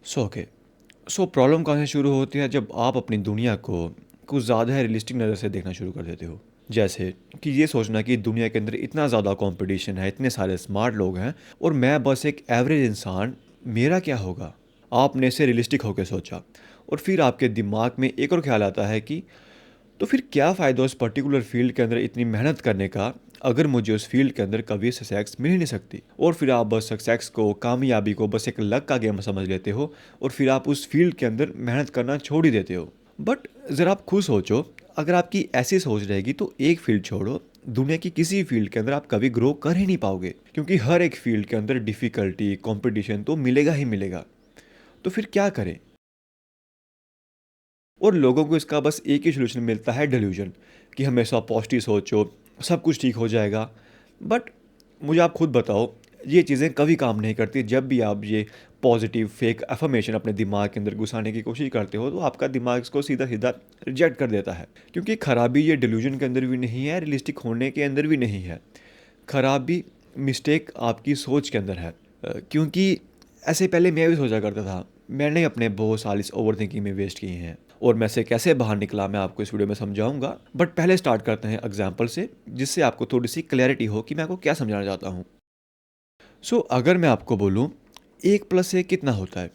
Okay. Problem कहाँ से शुरू होती है जब आप अपनी दुनिया को कुछ ज़्यादा ही रियलिस्टिक नज़र से देखना शुरू कर देते हो। जैसे कि ये सोचना कि दुनिया के अंदर इतना ज़्यादा कंपटीशन है, इतने सारे स्मार्ट लोग हैं और मैं बस एक एवरेज इंसान, मेरा क्या होगा? आपने इसे रियलिस्टिक होकर सोचा और फिर आपके दिमाग में एक और ख्याल आता है कि तो फिर क्या फ़ायदा उस पर्टिकुलर फील्ड के अंदर इतनी मेहनत करने का, अगर मुझे उस फील्ड के अंदर कभी सक्सेस मिल ही नहीं सकती। और फिर आप बस सक्सेस को, कामयाबी को बस एक लक का गेम समझ लेते हो और फिर आप उस फील्ड के अंदर मेहनत करना छोड़ ही देते हो। बट ज़रा आप खुद सोचो, अगर आपकी ऐसी सोच रहेगी तो एक फील्ड छोड़ो, दुनिया की किसी फील्ड के अंदर आप कभी ग्रो कर ही नहीं पाओगे, क्योंकि हर एक फील्ड के अंदर डिफ़िकल्टी, कंपटीशन तो मिलेगा ही मिलेगा। तो फिर क्या करें? और लोगों को इसका बस एक ही सॉल्यूशन मिलता है, डेल्यूजन, कि हमेशा पॉजिटिव सोचो, सब कुछ ठीक हो जाएगा। बट मुझे आप खुद बताओ, ये चीज़ें कभी काम नहीं करती। जब भी आप ये पॉजिटिव फेक अफर्मेशन अपने दिमाग के अंदर घुसाने की कोशिश करते हो तो आपका दिमाग इसको सीधा सीधा रिजेक्ट कर देता है, क्योंकि खराबी ये डेल्यूजन के अंदर भी नहीं है, रियलिस्टिक होने के अंदर भी नहीं है। खराबी, मिस्टेक आपकी सोच के अंदर है। क्योंकि ऐसे पहले मैं भी सोचा करता था, मैंने अपने बहुत साल इस ओवर थिंकिंग में वेस्ट किए हैं और मैं से कैसे बाहर निकला मैं आपको इस वीडियो में समझाऊंगा। बट पहले स्टार्ट करते हैं एग्जाम्पल से, जिससे आपको थोड़ी सी क्लैरिटी हो कि मैं आपको क्या समझाना चाहता हूँ। अगर मैं आपको बोलूँ 1 + 1 कितना होता है,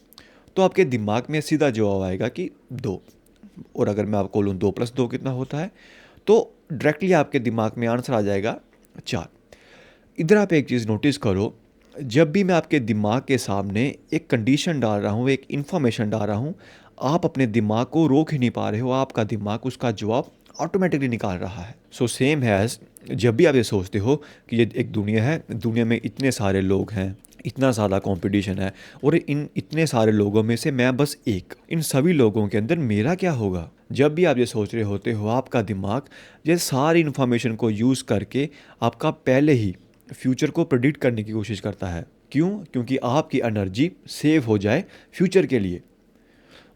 तो आपके दिमाग में सीधा जवाब आएगा कि 2। और अगर मैं आपको बोलूँ 2 + 2 कितना होता है, तो डायरेक्टली आपके दिमाग में आंसर आ जाएगा 4। इधर आप एक चीज़ नोटिस करो, जब भी मैं आपके दिमाग के सामने एक कंडीशन डाल रहा हूँ, एक इन्फॉर्मेशन डाल रहा हूँ, आप अपने दिमाग को रोक ही नहीं पा रहे हो, आपका दिमाग उसका जवाब ऑटोमेटिकली निकाल रहा है। सेम है एज, जब भी आप ये सोचते हो कि ये एक दुनिया है, दुनिया में इतने सारे लोग हैं, इतना ज़्यादा कंपटीशन है और इन इतने सारे लोगों में से मैं बस एक, इन सभी लोगों के अंदर मेरा क्या होगा? जब भी आप ये सोच रहे होते हो, आपका दिमाग ये सारी इन्फॉर्मेशन को यूज़ करके आपका पहले ही फ्यूचर को प्रेडिक्ट करने की कोशिश करता है। क्यों? क्योंकि आपकी एनर्जी सेव हो जाए फ्यूचर के लिए।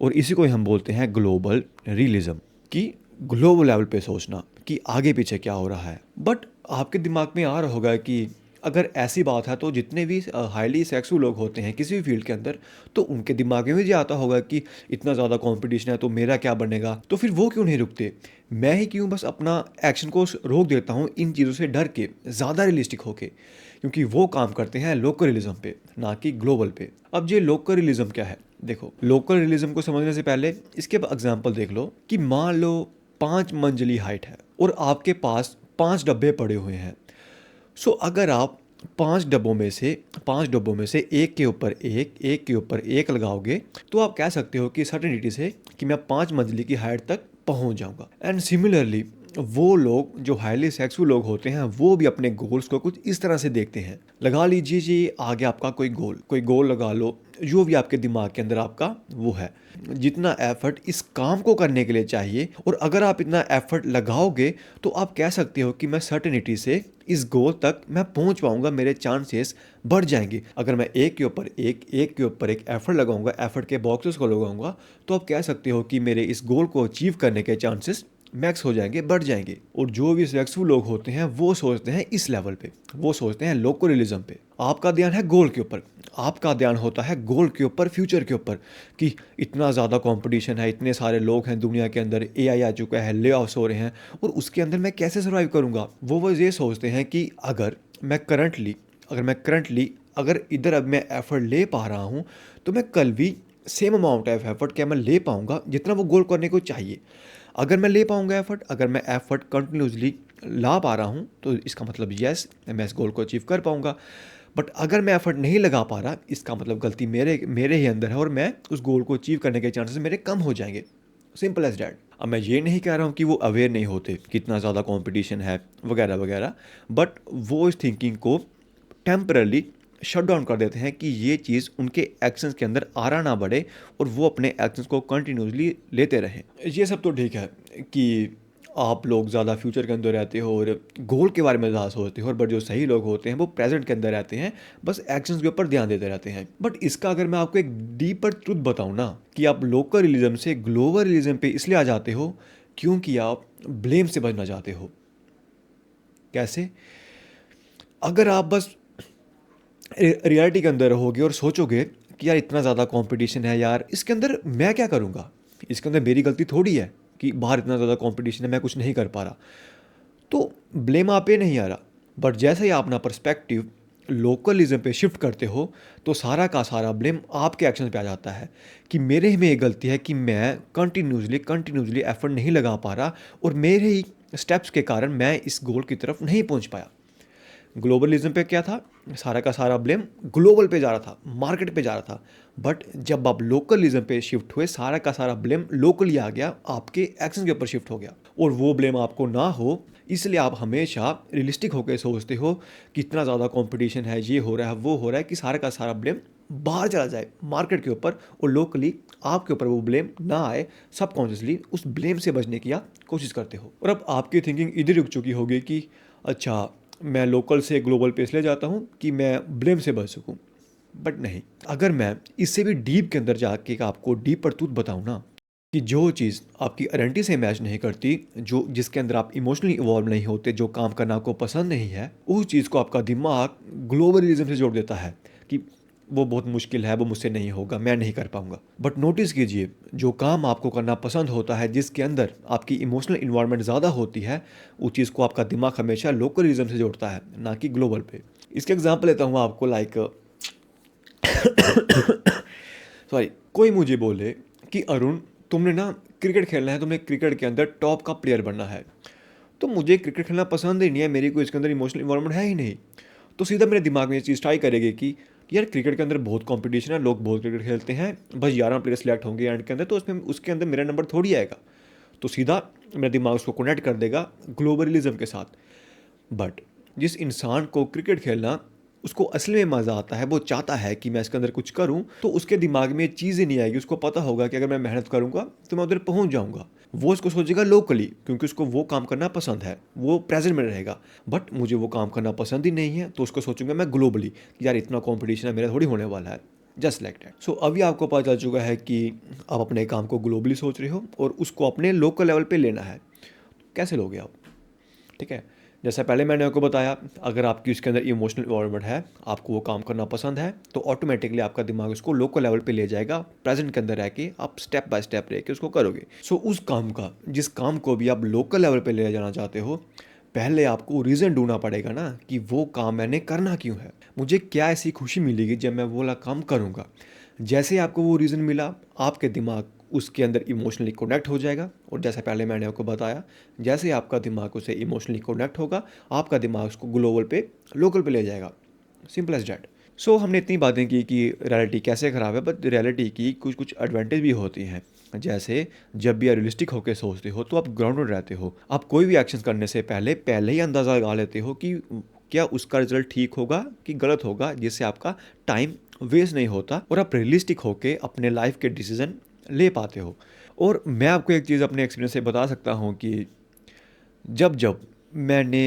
और इसी को ही हम बोलते हैं ग्लोबल रियलिज्म, कि ग्लोबल लेवल पे सोचना कि आगे पीछे क्या हो रहा है। बट आपके दिमाग में आ रहा होगा कि अगर ऐसी बात है तो जितने भी हाईली सक्सेसफुल लोग होते हैं किसी भी फील्ड के अंदर, तो उनके दिमाग में भी ये आता होगा कि इतना ज़्यादा कंपटीशन है तो मेरा क्या बनेगा। तो फिर वो क्यों नहीं रुकते? मैं ही क्यों बस अपना एक्शन को रोक देता हूँ इन चीज़ों से डर के, ज़्यादा रियलिस्टिक होके, क्योंकि वो काम करते हैं लोकल रियलिज्म पे, ना कि ग्लोबल पे। अब ये लोकल रियलिज्म क्या है? देखो, लोकल रियलिज्म को समझने से पहले इसके एग्जांपल देख लो कि मान लो 5 मंजिली हाइट है और आपके पास 5 डब्बे पड़े हुए हैं। अगर आप 5 डब्बों में से एक के ऊपर एक के ऊपर एक लगाओगे, तो आप कह सकते हो कि सर्टेनिटी से कि मैं 5 मंजिली की हाइट तक पहुंच जाऊंगा। एंड सिमिलरली, वो लोग जो हाईली सक्सेसफुल लोग होते हैं वो भी अपने गोल्स को कुछ इस तरह से देखते हैं। लगा लीजिए जी, आगे आपका कोई गोल लगा लो, जो भी आपके दिमाग के अंदर आपका वो है, जितना एफर्ट इस काम को करने के लिए चाहिए, और अगर आप इतना एफर्ट लगाओगे तो आप कह सकते हो कि मैं सर्टेनिटी से इस गोल तक मैं पहुंच पाऊंगा, मेरे चांसेस बढ़ जाएंगे। अगर मैं एक के ऊपर एक एफर्ट लगाऊंगा, एफर्ट के बॉक्सेस को लगाऊंगा, तो आप कह सकते हो कि मेरे इस गोल को अचीव करने के चांसेस मैक्स हो जाएंगे, बढ़ जाएंगे। और जो भी सक्सेसफुल लोग होते हैं वो सोचते हैं इस लेवल पे, वो सोचते हैं लोकल रियलिज्म पे। आपका ध्यान है गोल के ऊपर, आपका ध्यान होता है गोल के ऊपर, फ्यूचर के ऊपर, कि इतना ज़्यादा कंपटीशन है, इतने सारे लोग हैं दुनिया के अंदर, एआई आ चुका है, ले ऑफ्स हो रहे हैं, और उसके अंदर मैं कैसे सर्वाइव करूँगा। वो ये सोचते हैं कि अगर मैं करंटली अगर इधर अब मैं एफर्ट ले पा रहा हूँ, तो मैं कल भी सेम अमाउंट ऑफ एफर्ट क्या मैं ले पाऊँगा जितना वो गोल करने को चाहिए। अगर मैं ले पाऊँगा एफर्ट, अगर मैं एफर्ट कंटिन्यूसली ला पा रहा हूँ, तो इसका मतलब यस, मैं इस गोल को अचीव कर पाऊँगा। बट अगर मैं एफर्ट नहीं लगा पा रहा, इसका मतलब गलती मेरे मेरे ही अंदर है और मैं उस गोल को अचीव करने के चांसेस मेरे कम हो जाएंगे। Simple as that. अब मैं ये नहीं कह रहा हूँ कि वो अवेयर नहीं होते कितना ज़्यादा कंपटीशन है वगैरह वगैरह, बट वो इस थिंकिंग को टेम्परली शट डाउन कर देते हैं कि ये चीज़ उनके एक्शंस के अंदर आरा ना बढ़े और वो अपने एक्शंस को कंटिन्यूसली लेते रहें। ये सब तो ठीक है कि आप लोग ज़्यादा फ्यूचर के अंदर रहते हो और गोल के बारे में ज़्यादा सोचते हो, बट जो सही लोग होते हैं वो प्रेजेंट के अंदर रहते हैं, बस एक्शंस के ऊपर ध्यान देते रहते हैं। बट इसका अगर मैं आपको एक डीपर ट्रुथ बताऊँ ना, कि आप लोकल रियलिज्म से ग्लोबल रियलिज्म पे इसलिए आ जाते हो क्योंकि आप ब्लेम से बचना चाहते हो। कैसे? अगर आप बस रियलिटी के अंदर रहोगे और सोचोगे कि यार इतना ज़्यादा कंपटीशन है यार, इसके अंदर मैं क्या करूँगा, इसके अंदर मेरी गलती थोड़ी है कि बाहर इतना ज़्यादा कंपटीशन है, मैं कुछ नहीं कर पा रहा। तो ब्लेम आप पे नहीं आ रहा, बट जैसे ही आप अपना पर्सपेक्टिव लोकलिज्म पे शिफ्ट करते हो तो सारा का सारा ब्लेम आपके एक्शन पे आ जाता है कि मेरे ही में ये गलती है कि मैं कंटिन्यूसली एफर्ट नहीं लगा पा रहा और मेरे ही स्टेप्स के कारण मैं इस गोल की तरफ नहीं पहुंच पाया। ग्लोबलिज्म पे क्या था, सारा का सारा ब्लेम ग्लोबल पे जा रहा था, मार्केट पे जा रहा था। बट जब आप लोकलिज्म पे शिफ्ट हुए, सारा का सारा ब्लेम लोकली आ गया, आपके एक्शन के ऊपर शिफ्ट हो गया। और वो ब्लेम आपको ना हो, इसलिए आप हमेशा रियलिस्टिक होकर सोचते हो कि इतना ज़्यादा कंपटीशन है, ये हो रहा है, वो हो रहा है, कि सारा का सारा ब्लेम बाहर चला जाए मार्केट के ऊपर और लोकली आपके ऊपर वो ब्लेम ना आए। सबकॉन्शियसली उस ब्लेम से बचने की आप कोशिश करते हो। और अब आपकी थिंकिंग इधर रुक चुकी होगी कि अच्छा, मैं लोकल से ग्लोबल पे इसलिए जाता हूँ कि मैं ब्लेम से बच सकूँ। बट नहीं, अगर मैं इससे भी डीप के अंदर जाके आपको डीप पर ट्रूथ बताऊँ ना, कि जो चीज़ आपकी आइडेंटिटी से मैच नहीं करती, जो जिसके अंदर आप इमोशनली इवॉल्व नहीं होते, जो काम करना आपको पसंद नहीं है, उस चीज़ को आपका दिमाग ग्लोबलिज्म से जोड़ देता है कि वो बहुत मुश्किल है, वो मुझसे नहीं होगा, मैं नहीं कर पाऊंगा। बट नोटिस कीजिए, जो काम आपको करना पसंद होता है, जिसके अंदर आपकी इमोशनल इन्वायरमेंट ज़्यादा होती है, उस चीज़ को आपका दिमाग हमेशा लोकलिज्म से जोड़ता है, ना कि ग्लोबल पे। इसके एग्जाम्पल लेता हूँ आपको, लाइक सॉरी, कोई मुझे बोले कि अरुण, तुमने ना क्रिकेट खेलना है, तुम्हें क्रिकेट के अंदर टॉप का प्लेयर बनना है। तो मुझे क्रिकेट खेलना पसंद ही नहीं है, मेरी कोई इसके अंदर इमोशनल इन्वॉल्वमेंट है ही नहीं। तो सीधा मेरे दिमाग में ये चीज़ ट्राई करेगी कि यार क्रिकेट के अंदर बहुत कंपटीशन है, लोग बहुत क्रिकेट खेलते हैं, बस 11 प्लेयर सेलेक्ट होंगे एंड के अंदर, तो उसमें उसके अंदर मेरा नंबर थोड़ी आएगा। तो सीधा मेरा दिमाग उसको कनेक्ट कर देगा ग्लोबलिज्म के साथ। बट जिस इंसान को क्रिकेट खेलना उसको असली में मज़ा आता है, वो चाहता है कि मैं इसके अंदर कुछ करूं, तो उसके दिमाग में चीज़ें नहीं आएगी। उसको पता होगा कि अगर मैं मेहनत करूंगा तो मैं उधर पहुंच जाऊंगा। वो इसको सोचेगा लोकली, क्योंकि उसको वो काम करना पसंद है, वो प्रेजेंट में रहेगा। बट मुझे वो काम करना पसंद ही नहीं है, तो उसको सोचूंगा मैं ग्लोबली, यार इतना कॉम्पिटिशन है, मेरा थोड़ी होने वाला है। Just like that. सो अभी आपको पता चल चुका है कि आप अपने काम को ग्लोबली सोच रहे हो और उसको अपने लोकल लेवल पे लेना है। कैसे लोगे आप? ठीक है, जैसा पहले मैंने आपको बताया, अगर आपकी उसके अंदर इमोशनल इन्वॉल्वमेंट है, आपको वो काम करना पसंद है, तो ऑटोमेटिकली आपका दिमाग उसको लोकल लेवल पे ले जाएगा। प्रेजेंट के अंदर रह के आप स्टेप बाय स्टेप रह के उसको करोगे। सो उस काम का, जिस काम को भी आप लोकल लेवल पे ले जाना चाहते हो, पहले आपको रीज़न ढूंढना पड़ेगा ना कि वो काम मैंने करना क्यों है, मुझे क्या ऐसी खुशी मिलेगी जब मैं वो वाला काम करूँगा। जैसे ही आपको वो रीज़न मिला, आपके दिमाग उसके अंदर इमोशनली कनेक्ट हो जाएगा। और जैसे पहले मैंने आपको बताया, जैसे आपका दिमाग उसे इमोशनली कनेक्ट होगा, आपका दिमाग उसको ग्लोबल पे, लोकल पे ले जाएगा। Simple as that. सो हमने इतनी बातें की कि रियलिटी कैसे ख़राब है, बट रियलिटी की कुछ कुछ एडवांटेज भी होती हैं। जैसे जब भी आप रियलिस्टिक होकर सोचते हो तो आप ग्राउंडेड रहते हो। आप कोई भी एक्शन करने से पहले ही अंदाज़ा लगा लेते हो कि क्या उसका रिजल्ट ठीक होगा कि गलत होगा, जिससे आपका टाइम वेस्ट नहीं होता और आप रियलिस्टिक होकर अपने लाइफ के डिसीजन ले पाते हो। और मैं आपको एक चीज़ अपने एक्सपीरियंस से बता सकता हूँ कि जब जब मैंने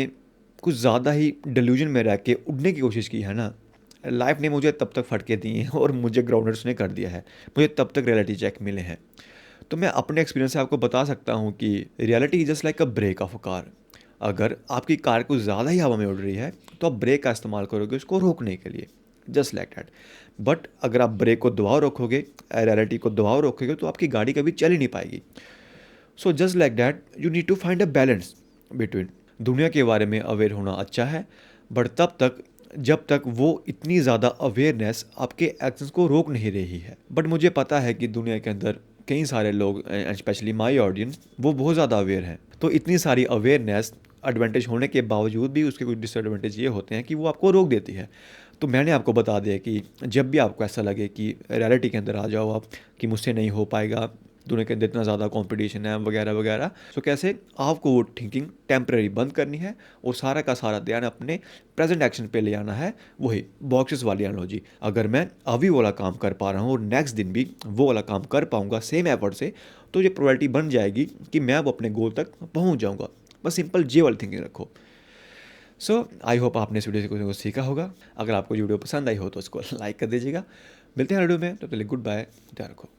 कुछ ज़्यादा ही डिल्यूजन में रह के उड़ने की कोशिश की है ना, लाइफ ने मुझे तब तक फटके दिए हैं और मुझे ग्राउंडर्स ने कर दिया है, मुझे तब तक रियलिटी चेक मिले हैं। तो मैं अपने एक्सपीरियंस से आपको बता सकता हूँ कि reality is just like a brake of a car. अगर आपकी कार कुछ ज़्यादा ही हवा में उड़ रही है तो आप ब्रेक का इस्तेमाल करोगे उसको रोकने के लिए, जस्ट लाइक दैट। बट अगर आप ब्रेक को दबाव रखोगे, रियलिटी को दबाव रखोगे, तो आपकी गाड़ी कभी चल ही नहीं पाएगी। So just like that you need to find a balance between. दुनिया के बारे में अवेयर होना अच्छा है, बट तब तक जब तक वो इतनी ज़्यादा अवेयरनेस आपके एक्शंस को रोक नहीं रही है। बट मुझे पता है कि दुनिया के अंदर कई सारे लोग, स्पेशली माई ऑडियंस, वो बहुत ज़्यादा अवेयर हैं। तो इतनी सारी अवेयरनेस एडवांटेज होने के बावजूद भी उसके कुछ डिसएडवांटेज ये होते हैं कि वो आपको रोक देती है। तो मैंने आपको बता दिया कि जब भी आपको ऐसा लगे कि रियलिटी के अंदर आ जाओ आप, कि मुझसे नहीं हो पाएगा, दुनिया के अंदर इतना ज़्यादा कंपटीशन है वगैरह वगैरह, सो कैसे आपको वो थिंकिंग टेम्पररी बंद करनी है और सारा का सारा ध्यान अपने प्रेजेंट एक्शन पे ले आना है। वही बॉक्सेस वाली एनालॉजी, अगर मैं अभी वाला काम कर पा रहा हूँ और नेक्स्ट दिन भी वो वाला काम कर पाऊँगा सेम एफर्ट से, तो ये प्रोबेबिलिटी बन जाएगी कि मैं अब अपने गोल तक पहुँच जाऊँगा। बस सिंपल जे वाली थिंकिंग रखो। सो आई होप आपने इस वीडियो से कुछ ना कुछ सीखा होगा। अगर आपको वीडियो पसंद आई हो तो उसको लाइक कर दीजिएगा। मिलते हैं वीडियो में, तो पहले गुड बाय, ध्यान रखो।